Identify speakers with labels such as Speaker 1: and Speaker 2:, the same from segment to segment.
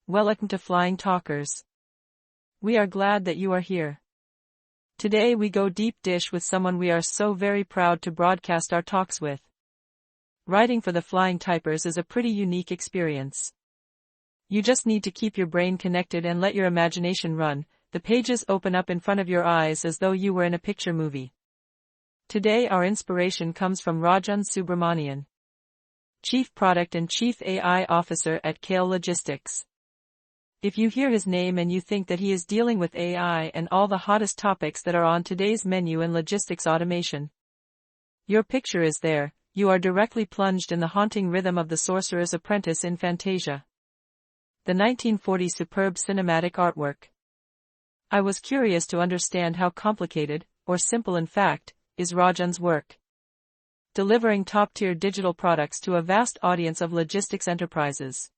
Speaker 1: Welcome to Flying Talkers. We are glad that you are here. Today we go deep dish with someone we are so very proud to broadcast our talks with. Writing for the Flying Typers is a pretty unique experience. You just need to keep your brain connected and let your imagination run. The pages open up in front of your eyes as though you were in a picture movie. Today our inspiration comes from Rajan Subramanian, Chief Product and Chief AI Officer at Kale Logistics. If you hear his name and you think that he is dealing with AI and all the hottest topics that are on today's menu in logistics automation, your picture is there. You are directly plunged in the haunting rhythm of The Sorcerer's Apprentice in Fantasia, the 1940 superb cinematic artwork. I was curious to understand how complicated, or simple in fact, is Rajan's work, delivering top-tier digital products to a vast audience of logistics enterprises.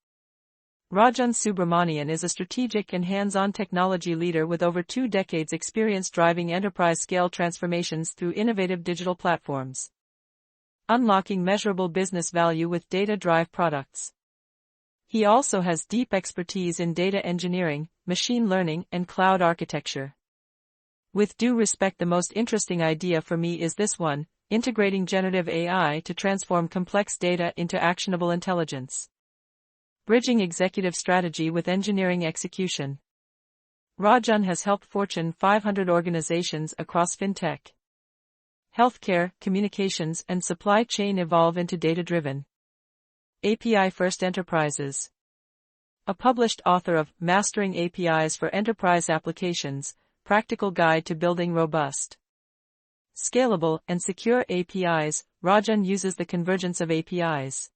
Speaker 1: Rajan Subramanian is a strategic and hands-on technology leader with over 2 decades experience driving enterprise-scale transformations through innovative digital platforms, unlocking measurable business value with data-driven products. He also has deep expertise in data engineering, machine learning, and cloud architecture. With due respect, the most interesting idea for me is this one: integrating generative AI to transform complex data into actionable intelligence. Bridging executive strategy with engineering execution. Rajan has helped Fortune 500 organizations across fintech, healthcare, communications, and supply chain evolve into data-driven, API-first enterprises. A published author of Mastering APIs for Enterprise Applications, Practical Guide to Building Robust, Scalable, and Secure APIs, Rajan uses the convergence of APIs,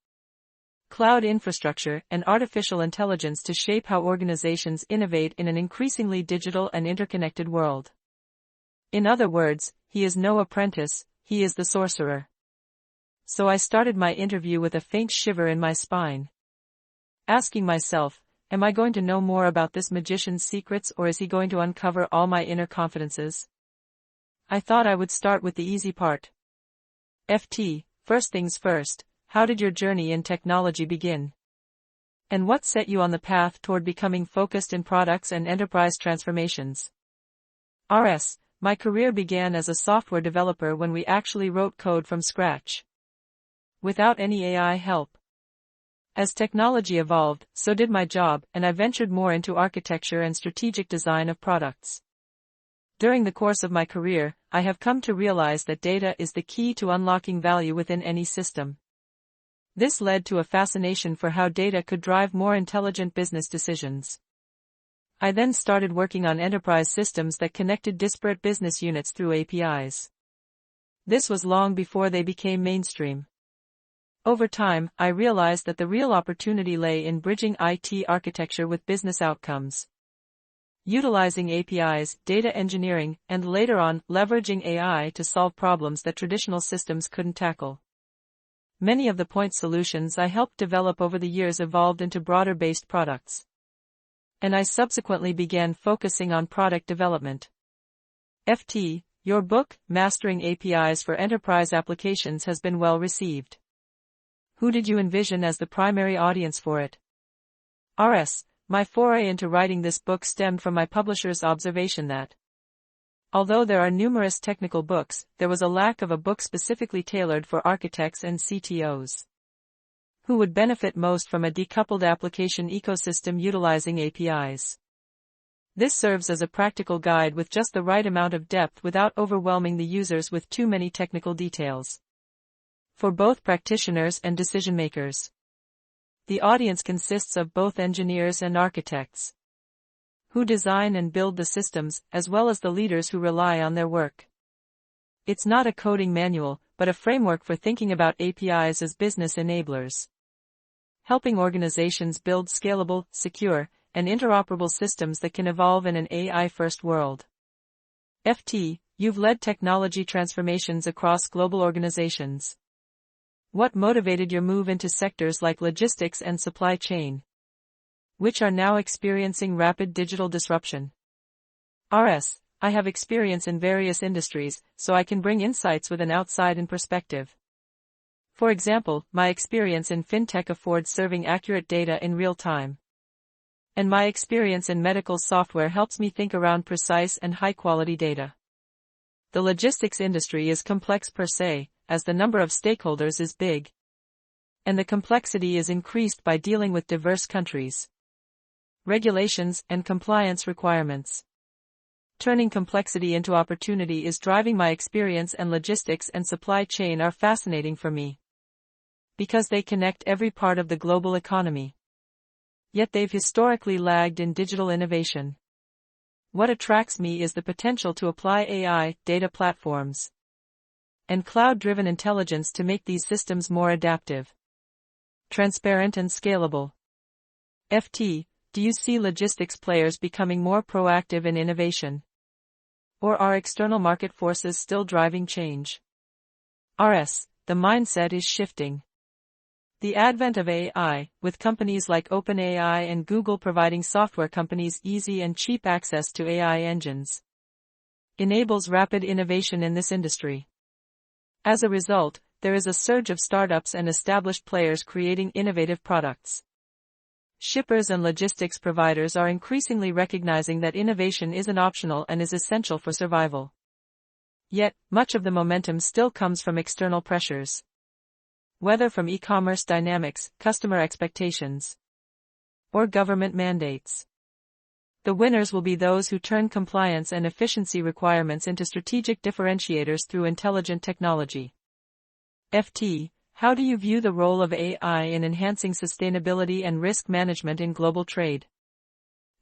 Speaker 1: cloud infrastructure, and artificial intelligence to shape how organizations innovate in an increasingly digital and interconnected world. In other words, he is no apprentice, he is the sorcerer. So I started my interview with a faint shiver in my spine, asking myself, am I going to know more about this magician's secrets, or is he going to uncover all my inner confidences? I thought I would start with the easy part. First things first. How did your journey in technology begin? And what set you on the path toward becoming focused in products and enterprise transformations? My career began as a software developer when we actually wrote code from scratch, without any AI help. As technology evolved, so did my job, and I ventured more into architecture and strategic design of products. During the course of my career, I have come to realize that data is the key to unlocking value within any system. This led to a fascination for how data could drive more intelligent business decisions. I then started working on enterprise systems that connected disparate business units through APIs. This was long before they became mainstream. Over time, I realized that the real opportunity lay in bridging IT architecture with business outcomes, utilizing APIs, data engineering, and later on, leveraging AI to solve problems that traditional systems couldn't tackle. Many of the point solutions I helped develop over the years evolved into broader-based products, and I subsequently began focusing on product development. Your book, Mastering APIs for Enterprise Applications, has been well received. Who did you envision as the primary audience for it? My foray into writing this book stemmed from my publisher's observation that, although there are numerous technical books, there was a lack of a book specifically tailored for architects and CTOs who would benefit most from a decoupled application ecosystem utilizing APIs. This serves as a practical guide with just the right amount of depth without overwhelming the users with too many technical details. For both practitioners and decision makers. The audience consists of both engineers and architects, who design and build the systems, as well as the leaders who rely on their work. It's not a coding manual, but a framework for thinking about APIs as business enablers, helping organizations build scalable, secure, and interoperable systems that can evolve in an AI-first world. You've led technology transformations across global organizations. What motivated your move into sectors like logistics and supply chain, which are now experiencing rapid digital disruption? I have experience in various industries, so I can bring insights with an outside-in perspective. For example, my experience in fintech affords serving accurate data in real time, And my experience in medical software helps me think around precise and high-quality data. The logistics industry is complex per se, as the number of stakeholders is big. And the complexity is increased by dealing with diverse countries, regulations, and compliance requirements. Turning complexity into opportunity is driving my experience, and logistics and supply chain are fascinating for me, because they connect every part of the global economy. Yet they've historically lagged in digital innovation. What attracts me is the potential to apply AI, data platforms, and cloud-driven intelligence to make these systems more adaptive, transparent, and scalable. FT, do you see logistics players becoming more proactive in innovation? Or are external market forces still driving change? RS, the mindset is shifting. The advent of AI, with companies like OpenAI and Google providing software companies easy and cheap access to AI engines, enables rapid innovation in this industry. As a result, there is a surge of startups and established players creating innovative products. Shippers and logistics providers are increasingly recognizing that innovation isn't optional and is essential for survival. Yet, much of the momentum still comes from external pressures, whether from e-commerce dynamics, customer expectations, or government mandates. The winners will be those who turn compliance and efficiency requirements into strategic differentiators through intelligent technology. FT, how do you view the role of AI in enhancing sustainability and risk management in global trade?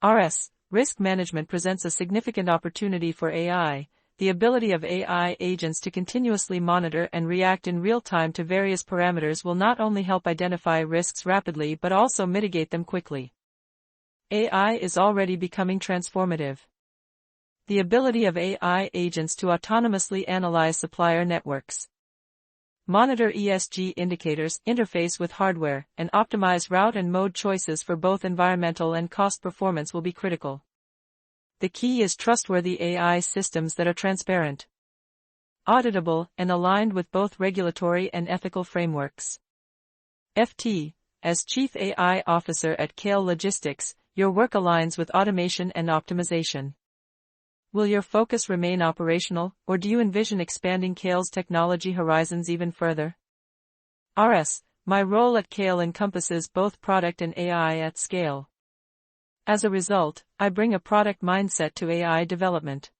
Speaker 1: RS, risk management presents a significant opportunity for AI. The ability of AI agents to continuously monitor and react in real time to various parameters will not only help identify risks rapidly but also mitigate them quickly. AI is already becoming transformative. The ability of AI agents to autonomously analyze supplier networks, monitor ESG indicators, interface with hardware, and optimize route and mode choices for both environmental and cost performance will be critical. The key is trustworthy AI systems that are transparent, auditable, and aligned with both regulatory and ethical frameworks. FT, as Chief AI Officer at Kale Logistics, your work aligns with automation and optimization. Will your focus remain operational, or do you envision expanding Kale's technology horizons even further? RS, my role at Kale encompasses both product and AI at scale. As a result, I bring a product mindset to AI development.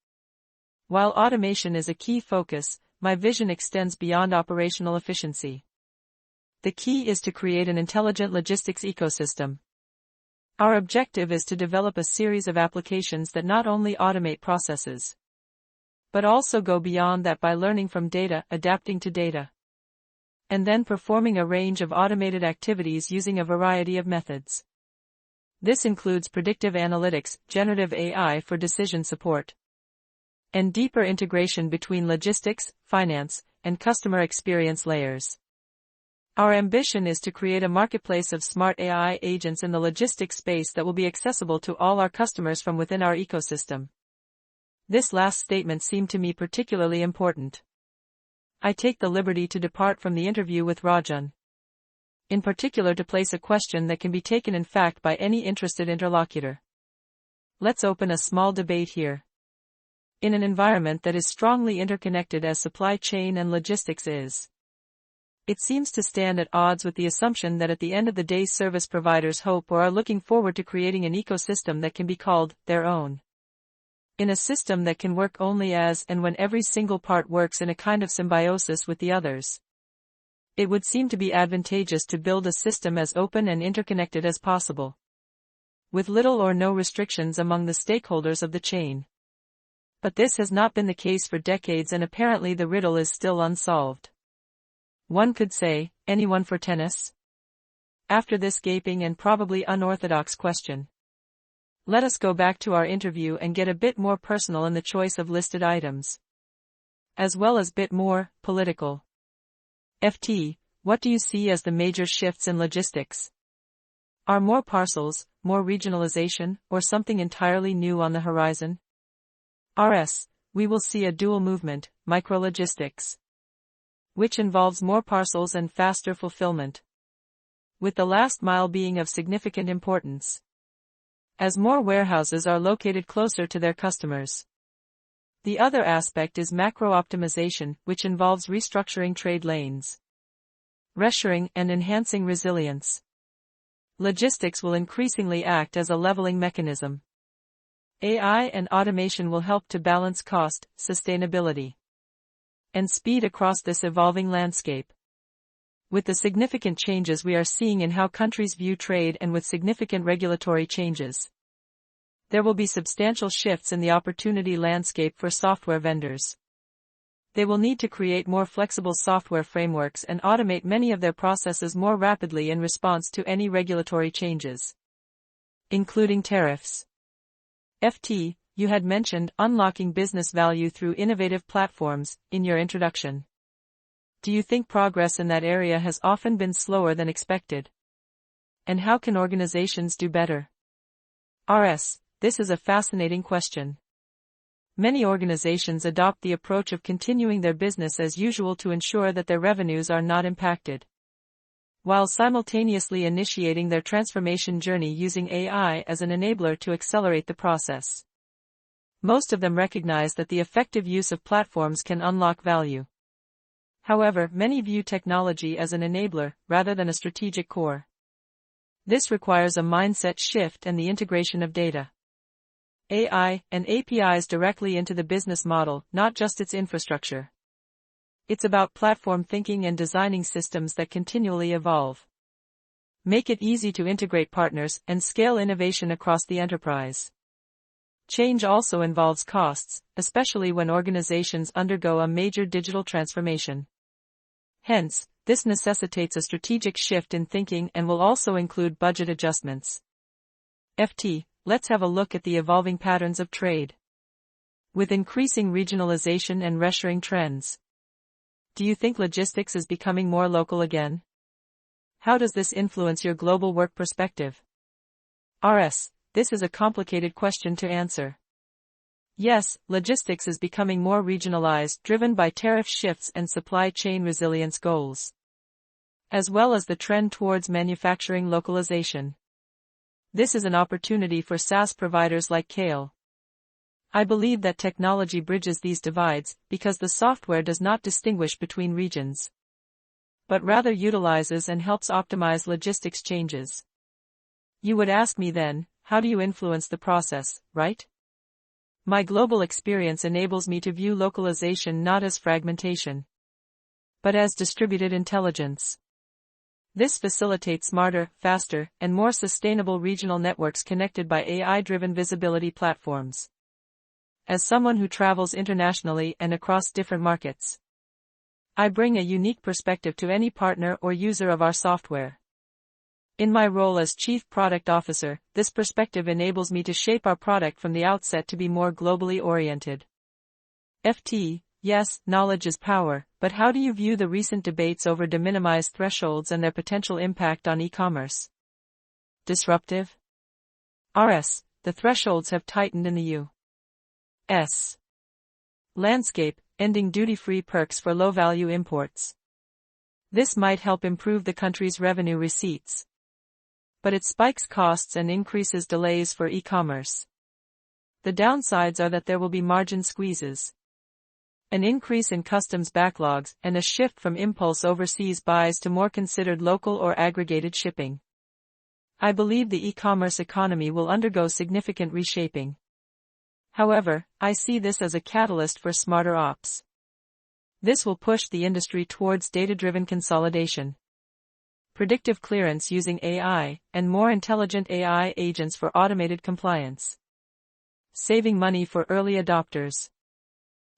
Speaker 1: While automation is a key focus, my vision extends beyond operational efficiency. The key is to create an intelligent logistics ecosystem. Our objective is to develop a series of applications that not only automate processes, but also go beyond that by learning from data, adapting to data, and then performing a range of automated activities using a variety of methods. This includes predictive analytics, generative AI for decision support, and deeper integration between logistics, finance, and customer experience layers. Our ambition is to create a marketplace of smart AI agents in the logistics space that will be accessible to all our customers from within our ecosystem. This last statement seemed to me particularly important. I take the liberty to depart from the interview with Rajan, in particular to place a question that can be taken in fact by any interested interlocutor. Let's open a small debate here. In an environment that is strongly interconnected as supply chain and logistics is, it seems to stand at odds with the assumption that at the end of the day service providers hope or are looking forward to creating an ecosystem that can be called their own. In a system that can work only as and when every single part works in a kind of symbiosis with the others. It would seem to be advantageous to build a system as open and interconnected as possible, with little or no restrictions among the stakeholders of the chain. But this has not been the case for decades, and apparently the riddle is still unsolved. One could say, anyone for tennis? After this gaping and probably unorthodox question, let us go back to our interview and get a bit more personal in the choice of listed items, as well as bit more political. FT, what do you see as the major shifts in logistics? Are more parcels, more regionalization, or something entirely new on the horizon? RS, we will see a dual movement, micrologistics, which involves more parcels and faster fulfillment, with the last mile being of significant importance. as more warehouses are located closer to their customers. The other aspect is macro optimization, which involves restructuring trade lanes, reshoring, and enhancing resilience. Logistics will increasingly act as a leveling mechanism. AI and automation will help to balance cost, sustainability, and speed across this evolving landscape. With the significant changes we are seeing in how countries view trade and with significant regulatory changes, there will be substantial shifts in the opportunity landscape for software vendors. They will need to create more flexible software frameworks and automate many of their processes more rapidly in response to any regulatory changes, including tariffs. FT, you had mentioned unlocking business value through innovative platforms in your introduction. Do you think progress in that area has often been slower than expected? And how can organizations do better? RS, this is a fascinating question. Many organizations adopt the approach of continuing their business as usual to ensure that their revenues are not impacted, while simultaneously initiating their transformation journey using AI as an enabler to accelerate the process. Most of them recognize that the effective use of platforms can unlock value. However, many view technology as an enabler, rather than a strategic core. This requires a mindset shift and the integration of data, AI, and APIs directly into the business model, not just its infrastructure. It's about platform thinking and designing systems that continually evolve. Make it easy to integrate partners and scale innovation across the enterprise. Change also involves costs, especially when organizations undergo a major digital transformation. Hence, this necessitates a strategic shift in thinking and will also include budget adjustments. FT, let's have a look at the evolving patterns of trade. With increasing regionalization and reshoring trends, do you think logistics is becoming more local again? How does this influence your global work perspective? RS, this is a complicated question to answer. Yes, logistics is becoming more regionalized, driven by tariff shifts and supply chain resilience goals, as well as the trend towards manufacturing localization. This is an opportunity for SaaS providers like Kale. I believe that technology bridges these divides because the software does not distinguish between regions, but rather utilizes and helps optimize logistics changes. You would ask me then, how do you influence the process, right? My global experience enables me to view localization not as fragmentation, but as distributed intelligence. This facilitates smarter, faster, and more sustainable regional networks connected by AI-driven visibility platforms. As someone who travels internationally and across different markets, I bring a unique perspective to any partner or user of our software. In my role as Chief Product Officer, this perspective enables me to shape our product from the outset to be more globally oriented. FT, yes, knowledge is power, but how do you view the recent debates over de minimis thresholds and their potential impact on e-commerce? Disruptive? RS, the thresholds have tightened in the U.S. landscape, ending duty-free perks for low-value imports. This might help improve the country's revenue receipts, but it spikes costs and increases delays for e-commerce. The downsides are that there will be margin squeezes, an increase in customs backlogs, and a shift from impulse overseas buys to more considered local or aggregated shipping. I believe the e-commerce economy will undergo significant reshaping. However, I see this as a catalyst for smarter ops. This will push the industry towards data-driven consolidation, predictive clearance using AI, and more intelligent AI agents for automated compliance, saving money for early adopters.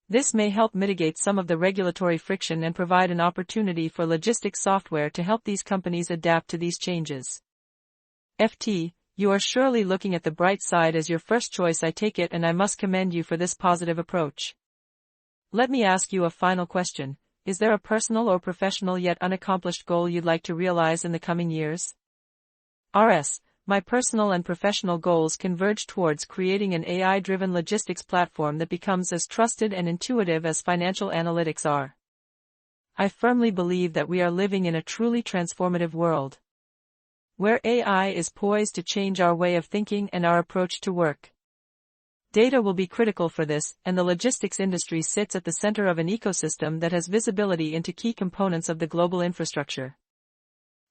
Speaker 1: This may help mitigate some of the regulatory friction and provide an opportunity for logistics software to help these companies adapt to these changes. FT, you are surely looking at the bright side as your first choice, I take it, and I must commend you for this positive approach. Let me ask you a final question. Is there a personal or professional yet unaccomplished goal you'd like to realize in the coming years? RS, my personal and professional goals converge towards creating an AI-driven logistics platform that becomes as trusted and intuitive as financial analytics are. I firmly believe that we are living in a truly transformative world, where AI is poised to change our way of thinking and our approach to work. Data will be critical for this, and the logistics industry sits at the center of an ecosystem that has visibility into key components of the global infrastructure.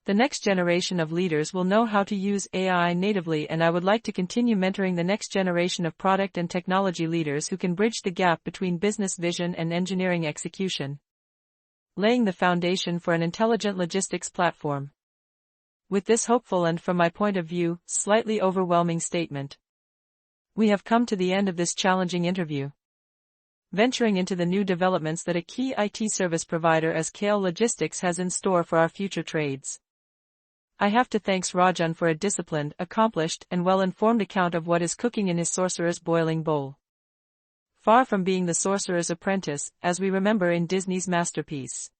Speaker 1: The next generation of leaders will know how to use AI natively, and I would like to continue mentoring the next generation of product and technology leaders who can bridge the gap between business vision and engineering execution, laying the foundation for an intelligent logistics platform. With this hopeful and, from my point of view, slightly overwhelming statement, we have come to the end of this challenging interview. Venturing into the new developments that a key IT service provider as KL Logistics has in store for our future trades, I have to thank Rajan for a disciplined, accomplished, and well-informed account of what is cooking in his sorcerer's boiling bowl. Far from being the sorcerer's apprentice, as we remember in Disney's masterpiece,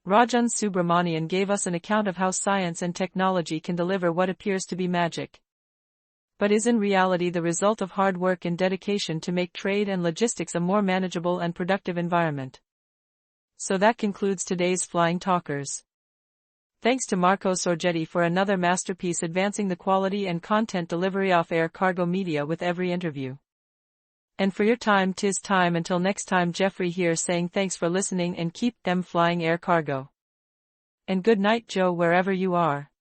Speaker 1: Rajan Subramanian gave us an account of how science and technology can deliver what appears to be magic, but is in reality the result of hard work and dedication to make trade and logistics a more manageable and productive environment. So that concludes today's Flying Talkers. Thanks to Marco Sorgetti for another masterpiece advancing the quality and content delivery of air cargo media with every interview. And for your time, 'tis time. Until next time, Jeffrey here saying thanks for listening and keep them flying air cargo. And good night, Joe, wherever you are.